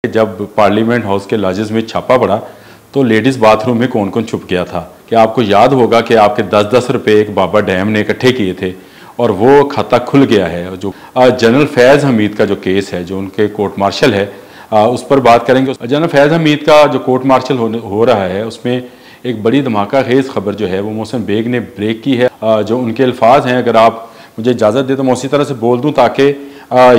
जब parliament house के lodges में छापा पड़ा तो लेडीज़ बाथरूम में कौन कौन छुप गया था कि आपको याद होगा कि आपके 10-10 रुपए एक बाबा डैम ने इकट्ठे किए थे और वो खाता खुल गया है। जो जनरल फैज़ हमीद का जो केस है, जो उनके कोर्ट मार्शल है, उस पर बात करेंगे। जनरल फैज़ हमीद का जो कोर्ट मार्शल हो रहा है उसमें एक बड़ी धमाका खेज़ खबर जो है वो मोहसिन बेग ने ब्रेक की है। जो उनके अल्फाज हैं, अगर आप मुझे इजाज़त दे तो मैं उसी तरह से बोल दूँ ताकि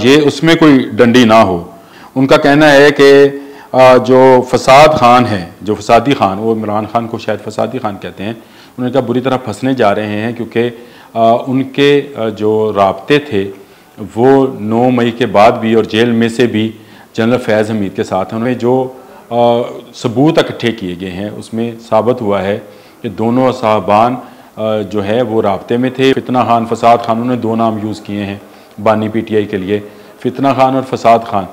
ये उसमें कोई डंडी ना हो। उनका कहना है कि जो फसाद खान है, जो फसादी खान, वो इमरान खान को शायद फसादी खान कहते हैं, उन्होंने कहा बुरी तरह फंसने जा रहे हैं क्योंकि उनके जो राब्ते थे वो 9 मई के बाद भी और जेल में से भी जनरल फैज़ हमीद के साथ हैं। उन्होंने जो सबूत इकट्ठे किए गए हैं उसमें साबित हुआ है कि दोनों साहबान जो है वो राब्ते में थे। फितना खान, फसाद खान, उन्होंने 2 नाम यूज़ किए हैं बानी PTI के लिए, फितना खान और फसाद खान।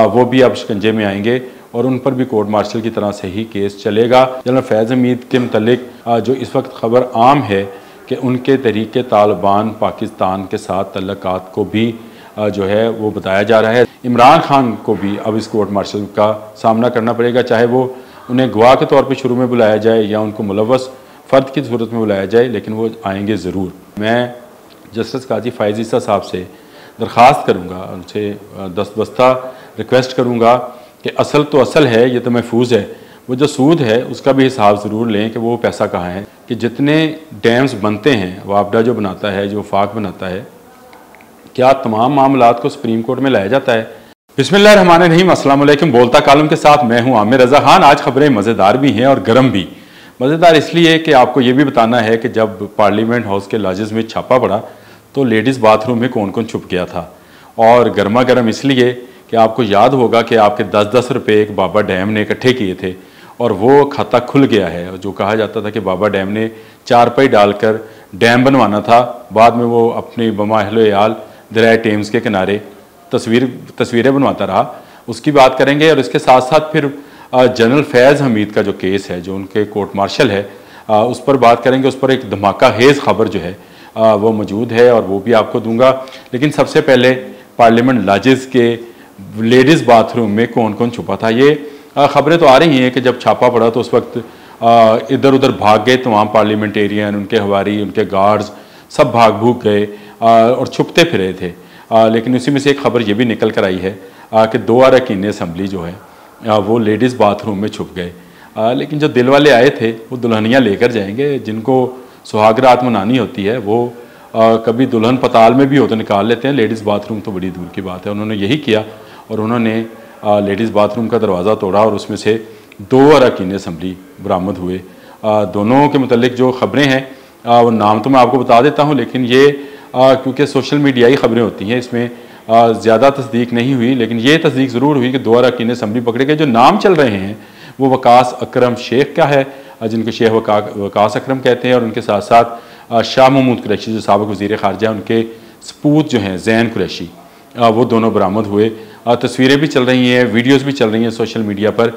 वो भी अब शिकंजे में आएंगे और उन पर भी कोर्ट मार्शल की तरह से ही केस चलेगा। जनरल फैज़ हमीद के मुतल्लिक जो इस वक्त ख़बर आम है कि उनके तहरीक तालिबान पाकिस्तान के साथ तल्लुकात को भी जो है वो बताया जा रहा है। इमरान खान को भी अब इस कोर्ट मार्शल का सामना करना पड़ेगा, चाहे वो उन्हें गवाह के तौर पर शुरू में बुलाया जाए या उनको मुलव्वस फ़र्द की सूरत में बुलाया जाए, लेकिन वो आएंगे ज़रूर। मैं जस्टिस काजी फ़ाइज़ ईसा साहब से दरख्वास्त करूँगा, उनसे दस्तबस्ता रिक्वेस्ट करूँगा कि असल तो असल है, ये तो महफूज है, वो जो सूद है उसका भी हिसाब ज़रूर लें कि वो पैसा कहाँ है। कि जितने डैम्स बनते हैं, वापडा जो बनाता है, जो फाक बनाता है, क्या तमाम मामलात को सुप्रीम कोर्ट में लाया जाता है? बिस्मिल्लाहिर्रहमानिर्रहीम, अस्सलाम वालेकुम। बोलता कालम के साथ मैं हूँ आमिर रज़ा खान। आज खबरें मज़ेदार भी हैं और गर्म भी। मज़ेदार इसलिए कि आपको ये भी बताना है कि जब पार्लियामेंट हाउस के लॉजेस में छापा पड़ा तो लेडीज़ बाथरूम में कौन कौन छुप गया था, और गर्मा गर्म इसलिए कि आपको याद होगा कि आपके 10-10 रुपए एक बाबा डैम ने इकट्ठे किए थे और वो खाता खुल गया है। जो कहा जाता था कि बाबा डैम ने 4 रुपये डालकर डैम बनवाना था, बाद में वो अपनी बमाहल दरिया टेम्स के किनारे तस्वीरें बनवाता रहा। उसकी बात करेंगे और इसके साथ साथ फिर जनरल फैज़ हमीद का जो केस है, जो उनके कोर्ट मार्शल है, उस पर बात करेंगे। उस पर एक धमाका खेज़ खबर जो है वो मौजूद है और वो भी आपको दूंगा। लेकिन सबसे पहले पार्लियामेंट लॉजेस के लेडीज़ बाथरूम में कौन कौन छुपा था, ये ख़बरें तो आ रही हैं कि जब छापा पड़ा तो उस वक्त इधर उधर भाग गए तमाम पार्लियामेंटेरियन, उनके हवारी, उनके गार्ड्स सब भाग भूग गए और छुपते फिरे थे। लेकिन उसी में से एक ख़बर ये भी निकल कर आई है कि 2 अरकान असम्बली जो है वो लेडीज़ बाथरूम में छुप गए। लेकिन जो दिल वाले आए थे वो दुल्हनियाँ लेकर जाएंगे, जिनको सुहाग रात मनानी होती है वो कभी दुल्हन पताल में भी हो तो निकाल लेते हैं, लेडीज़ बाथरूम तो बड़ी दूर की बात है। उन्होंने यही किया और उन्होंने लेडीज़ बाथरूम का दरवाज़ा तोड़ा और उसमें से 2 अरकान असम्बली बरामद हुए। दोनों के मुतल्लिक जो ख़बरें हैं वो नाम तो मैं आपको बता देता हूँ, लेकिन ये क्योंकि सोशल मीडियाई ख़बरें होती हैं इसमें ज़्यादा तस्दीक नहीं हुई, लेकिन ये तस्दीक ज़रूर हुई कि 2 अरकान असम्बली पकड़े गए। जो नाम चल रहे हैं वो वकास अकरम शेख का है, जिनको शेख वकास अकरम कहते हैं, और उनके साथ साथ शाह महमूद कुरैशी जो साबिक़ वज़ीर ख़ारजा, उनके सपूत जो हैं ज़ैन कुरैशी, वो दोनों बरामद हुए। तस्वीरें भी चल रही हैं, वीडियोज़ भी चल रही हैं सोशल मीडिया पर।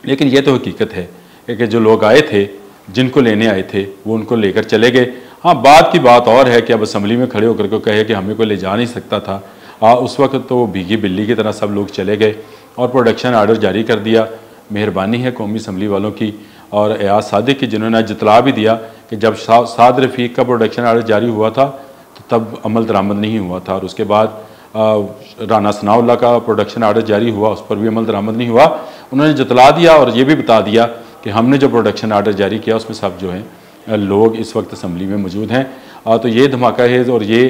लेकिन ये तो हकीकत है कि जो लोग आए थे, जिनको लेने आए थे, वो उनको लेकर चले गए। हाँ, बात की बात और है कि अब असम्बली में खड़े होकर को कहे कि हमें कोई ले जा नहीं सकता था। उस वक्त तो भीगी बिल्ली की तरह सब लोग चले गए और प्रोडक्शन आर्डर जारी कर दिया। मेहरबानी है कौमी असम्बली वालों की और एयाज सादिक की, जिन्होंने आज इतला भी दिया कि जब साद रफ़ीक का प्रोडक्शन आर्डर जारी हुआ था तो तब अमल दरामद नहीं हुआ था, और उसके बाद राना सनाउल्लाह का प्रोडक्शन आर्डर जारी हुआ, उस पर भी अमल दरामद नहीं हुआ। उन्होंने जतला दिया और ये भी बता दिया कि हमने जो प्रोडक्शन आर्डर जारी किया उसमें सब जो हैं लोग इस वक्त असम्बली में मौजूद हैं। तो ये धमाका है और ये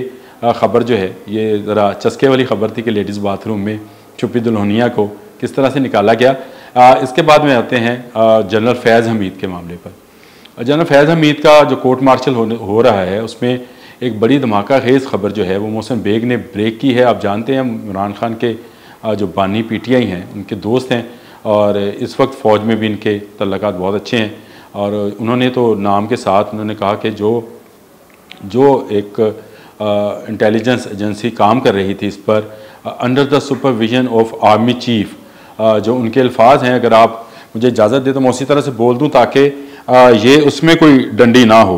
ख़बर जो है ये ज़रा चस्के वाली ख़बर थी कि लेडीज़ बाथरूम में छुपी दुल्हनिया को किस तरह से निकाला गया। इसके बाद में आते हैं जनरल फैज़ हमीद के मामले पर। जनरल फैज़ हमीद का जो कोर्ट मार्शल हो रहा है उसमें एक बड़ी धमाका खेज़ खबर जो है वो मोहसिन बेग ने ब्रेक की है। आप जानते हैं इमरान खान के जो बानी PTI हैं, उनके दोस्त हैं और इस वक्त फ़ौज में भी इनके तल्लुकात बहुत अच्छे हैं। और उन्होंने तो नाम के साथ उन्होंने कहा कि जो एक इंटेलिजेंस एजेंसी काम कर रही थी इस पर under the supervision of army chief, जो उनके अल्फाज हैं, अगर आप मुझे इजाज़त दे तो मैं उसी तरह से बोल दूँ ताकि ये उसमें कोई डंडी ना हो।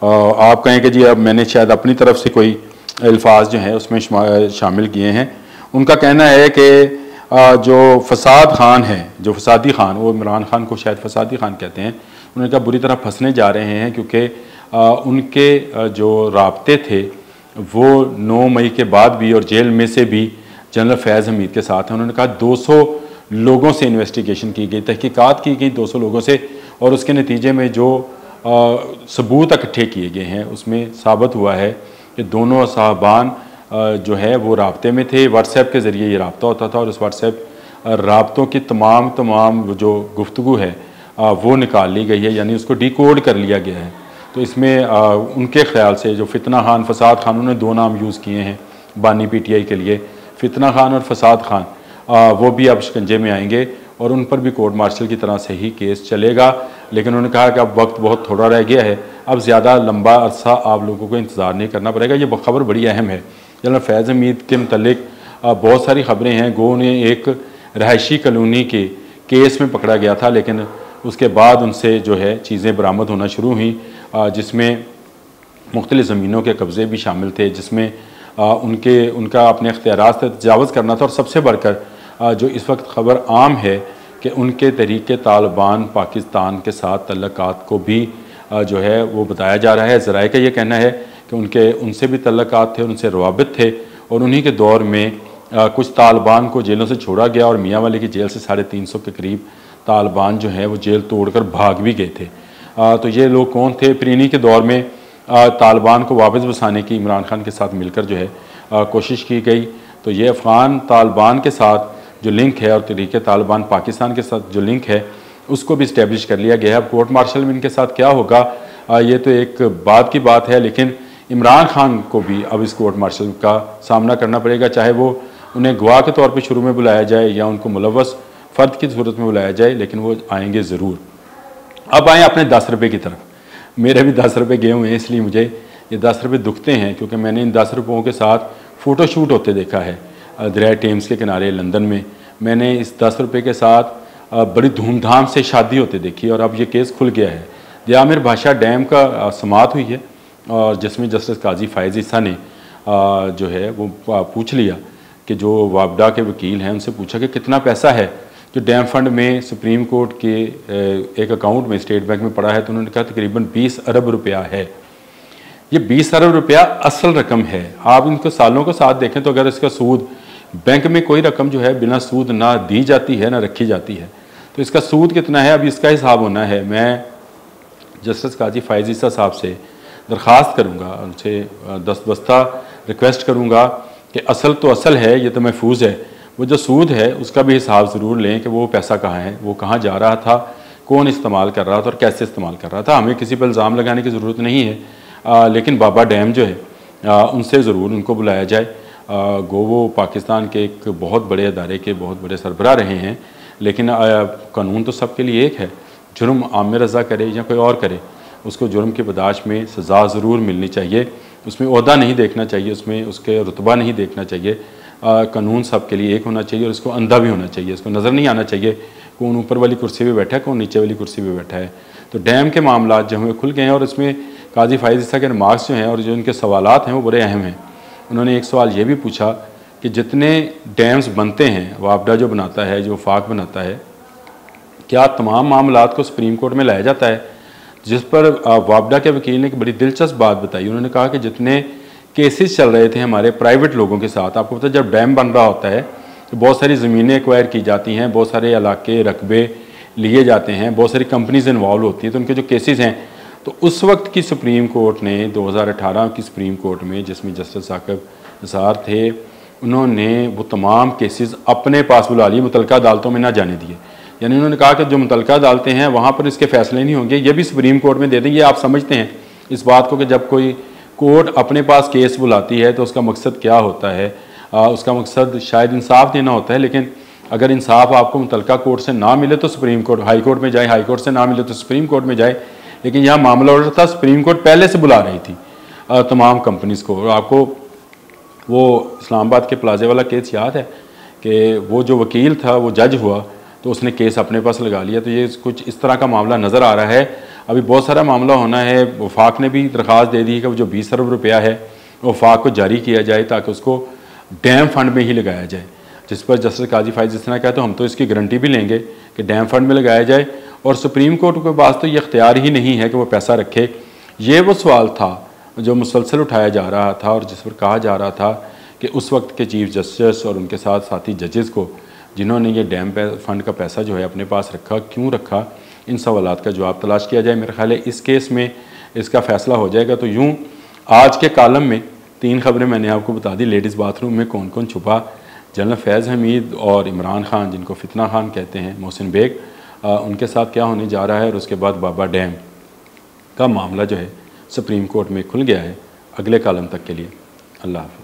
आप कहें कि जी अब मैंने शायद अपनी तरफ से कोई अल्फाज जो हैं उसमें शामिल किए हैं। उनका कहना है कि जो फसाद खान है, जो फसादी खान, वो इमरान खान को शायद फसादी खान कहते हैं, उन्होंने कहा बुरी तरह फंसने जा रहे हैं क्योंकि उनके जो राब्ते थे वो 9 मई के बाद भी और जेल में से भी जनरल फैज़ हमीद के साथ हैं। उन्होंने कहा 200 लोगों से इन्वेस्टिगेशन की गई, तहकीकात की गई 200 लोगों से, और उसके नतीजे में जो सबूत इकट्ठे किए गए हैं उसमें साबित हुआ है कि दोनों साहबान जो है वो राब्ते में थे। व्हाट्सएप के ज़रिए ये रब्ता होता था और उस व्हाट्सएप राब्तों की तमाम जो गुफ्तगू है वो निकाल ली गई है, यानी उसको डिकोड कर लिया गया है। तो इसमें उनके ख्याल से जो फितना खान, फसाद खान, उन्होंने 2 नाम यूज़ किए हैं बानी PTI के लिए, फितना खान और फसाद खान, वो भी अब शिकंजे में आएंगे और उन पर भी कोर्ट मार्शल की तरह से ही केस चलेगा। लेकिन उन्होंने कहा कि अब वक्त बहुत थोड़ा रह गया है, अब ज़्यादा लंबा अरसा आप लोगों को इंतज़ार नहीं करना पड़ेगा। ये खबर बड़ी अहम है। जनरल फैज़ हमीद के मतलब बहुत सारी ख़बरें हैं। गो ने एक रहायशी कॉलोनी के केस में पकड़ा गया था, लेकिन उसके बाद उनसे जो है चीज़ें बरामद होना शुरू हुई, जिसमें मुख्तलिफ़ ज़मीनों के कब्ज़े भी शामिल थे, जिसमें उनका अपने इख्तियारात से तजावज़ करना था। और सबसे बढ़कर जो इस वक्त ख़बर आम है कि उनके तरीके तालिबान पाकिस्तान के साथ तल्लुकात को भी जो है वो बताया जा रहा है। ज़राए का ये कहना है कि उनसे भी तल्लुकात थे, उनसे रवाबित थे, और उन्हीं के दौर में कुछ तालिबान को जेलों से छोड़ा गया और मियाँ वाली की जेल से 350 के करीब तालिबान जो है वो जेल तोड़कर भाग भी गए थे। तो ये लोग कौन थे? फिर इन्हीं के दौर में तालिबान को वापस बसाने की इमरान खान के साथ मिलकर जो है कोशिश की गई। तो ये अफ़गान तालिबान के साथ जो लिंक है और तरीके तालिबान पाकिस्तान के साथ जो लिंक है उसको भी इस्टेब्लिश कर लिया गया है। अब कोर्ट मार्शल में इनके साथ क्या होगा ये तो एक बाद की बात है, लेकिन इमरान खान को भी अब इस कोर्ट मार्शल का सामना करना पड़ेगा, चाहे वो उन्हें गवाह के तौर पे शुरू में बुलाया जाए या उनको मुलव्वस फ़र्द की सूरत में बुलाया जाए, लेकिन वो आएंगे ज़रूर। अब आएँ अपने 10 रुपये की तरफ। मेरे भी 10 रुपये गए हुए हैं, इसलिए मुझे ये 10 रुपये दुखते हैं, क्योंकि मैंने इन 10 रुपयों के साथ फ़ोटोशूट होते देखा है दरिया टेम्स के किनारे लंदन में। मैंने इस 10 रुपये के साथ बड़ी धूमधाम से शादी होते देखी, और अब ये केस खुल गया है। दियामिर भाषा डैम का समाअत हुई है और जिसमें जस्टिस काजी फ़ाइज़ ईसा ने जो है वो पूछ लिया कि जो वापडा के वकील हैं उनसे पूछा कि कितना पैसा है जो डैम फंड में सुप्रीम कोर्ट के एक अकाउंट में स्टेट बैंक में पड़ा है। तो उन्होंने कहा तकरीबन 20 अरब रुपया है। ये 20 अरब रुपया असल रकम है। आप इनको सालों के साथ देखें तो अगर इसका सूद, बैंक में कोई रकम जो है बिना सूद ना दी जाती है ना रखी जाती है, तो इसका सूद कितना है, अब इसका हिसाब होना है। मैं जस्टिस काजी फ़ाइज़ ईसा साहब से दरख्वास्त करूँगा, उनसे दस्तबस्ता रिक्वेस्ट करूँगा कि असल तो असल है, ये तो महफूज है, वो जो सूद है उसका भी हिसाब ज़रूर लें कि वो पैसा कहाँ है, वो कहाँ जा रहा था, कौन इस्तेमाल कर रहा था और कैसे इस्तेमाल कर रहा था। हमें किसी पर इल्ज़ाम लगाने की ज़रूरत नहीं है, लेकिन बाबा डैम जो है उनसे ज़रूर उनको बुलाया जाए। गो वो पाकिस्तान के एक बहुत बड़े अदारे के बहुत बड़े सरबराह रहे हैं, लेकिन कानून तो सबके लिए एक है। जुर्म आमिर रज़ा करे या कोई और करे, उसको जुर्म की बर्दाश्त में सज़ा ज़रूर मिलनी चाहिए। उसमें ओहदा नहीं देखना चाहिए, उसमें उसके रुतबा नहीं देखना चाहिए। कानून सबके लिए एक होना चाहिए और इसको अंधा भी होना चाहिए। इसको नज़र नहीं आना चाहिए कौन ऊपर वाली कुर्सी पे बैठा है, कौन नीचे वाली कुर्सी पे बैठा है। तो डैम के मामला जो हमें खुल गए हैं और इसमें काजी फ़ाइज़ ईसा के रिमार्क्स जो हैं और जो इनके सवालात हैं वो बड़े अहम हैं। उन्होंने एक सवाल ये भी पूछा कि जितने डैम्स बनते हैं, वापडा जो बनाता है, जो वफाक बनाता है, क्या तमाम मामलात को सुप्रीम कोर्ट में लाया जाता है? जिस पर वापडा के वकील ने एक बड़ी दिलचस्प बात बताई। उन्होंने कहा कि जितने केसेस चल रहे थे हमारे प्राइवेट लोगों के साथ, आपको पता है जब डैम बन रहा होता है तो बहुत सारी ज़मीनें एक्वायर की जाती हैं, बहुत सारे इलाके रकबे लिए जाते हैं, बहुत सारी कंपनीज इन्वॉल्व होती हैं। तो उनके जो केसेस हैं, तो उस वक्त की सुप्रीम कोर्ट ने 2018 की सुप्रीम कोर्ट में, जिसमें जस्टिस साकिब निसार थे, उन्होंने वो तमाम केसेस अपने पास बुला लिए, मुतल्लिका अदालतों में ना जाने दिए। यानी उन्होंने कहा कि जो मुतल्लिका अदालतें हैं वहाँ पर इसके फैसले नहीं होंगे, ये भी सुप्रीम कोर्ट में दे दें। ये आप समझते हैं इस बात को कि जब कोई कोर्ट अपने पास केस बुलाती है तो उसका मकसद क्या होता है? उसका मकसद शायद इंसाफ देना होता है, लेकिन अगर इंसाफ आपको मुतल्लिका कोर्ट से ना मिले तो सुप्रीम कोर्ट, हाई कोर्ट में जाए, हाई कोर्ट से ना मिले तो सुप्रीम कोर्ट में जाए। लेकिन यहाँ मामला ऑर्डर था, सुप्रीम कोर्ट पहले से बुला रही थी तमाम कंपनीज़ को। और आपको वो इस्लामाबाद के प्लाजे वाला केस याद है कि वो जो वकील था वो जज हुआ तो उसने केस अपने पास लगा लिया। तो ये कुछ इस तरह का मामला नज़र आ रहा है। अभी बहुत सारा मामला होना है। वफाक ने भी दरख्वास्त दे दी कि वो जो 20 अरब रुपया है वफाक को जारी किया जाए ताकि उसको डैम फंड में ही लगाया जाए। जिस पर जस्टिस काजी फायज जिस तरह कहा तो हम तो इसकी गारंटी भी लेंगे कि डैम फंड में लगाया जाए, और सुप्रीम कोर्ट के पास तो ये इख्तियार ही नहीं है कि वो पैसा रखे। ये वो सवाल था जो मुसलसल उठाया जा रहा था और जिस पर कहा जा रहा था कि उस वक्त के चीफ जस्टिस और उनके साथ साथी जजेस को जिन्होंने ये डैम फंड का पैसा जो है अपने पास रखा, क्यों रखा, इन सवालात का जवाब तलाश किया जाए। मेरा ख्याल है इस केस में इसका फ़ैसला हो जाएगा। तो यूँ आज के कॉलम में 3 खबरें मैंने आपको बता दी। लेडीज़ बाथरूम में कौन कौन छुपा, जनरल फैज़ हमीद और इमरान खान जिनको फितना खान कहते हैं, मोहसिन बेग, उनके साथ क्या होने जा रहा है, और उसके बाद बाबा डैम का मामला जो है सुप्रीम कोर्ट में खुल गया है। अगले कॉलम तक के लिए अल्लाह हाफ़िज़।